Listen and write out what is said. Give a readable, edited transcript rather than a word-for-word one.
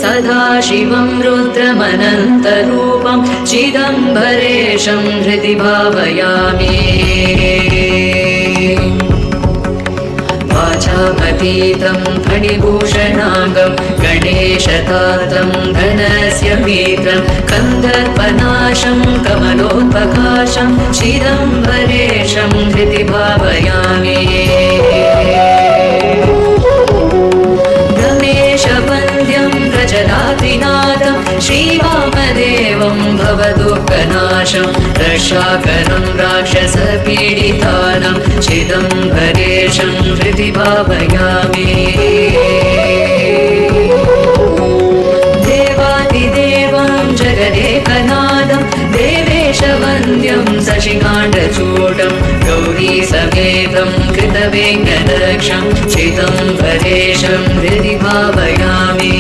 सदाशिवं रुद्रमनन्तरूपं चिदम्बरेशं हृदि भावयामि वाचापतीतं फणिभूषणाङ्गं गणेशतातं धनस्य मित्रं कन्दर्पनाशं कमलोत्पकाशं चिदम्बरेशं हृदि भावयामि गणेशवन्द्यं प्रचलात्रिनाथं श्रीवामदेवं भवदुःखनाशं रक्षाकरं राक्षसपीडितानां चिदम्बरेशं हृदि भावयामि देवादिदेवं जगदेकनाथं देवेशवन्द्यं शशिकाण्डचूडं गौरीसमेतं कृतवेङ्कटक्षं चिदम्बरेशं हृदि भावयामि।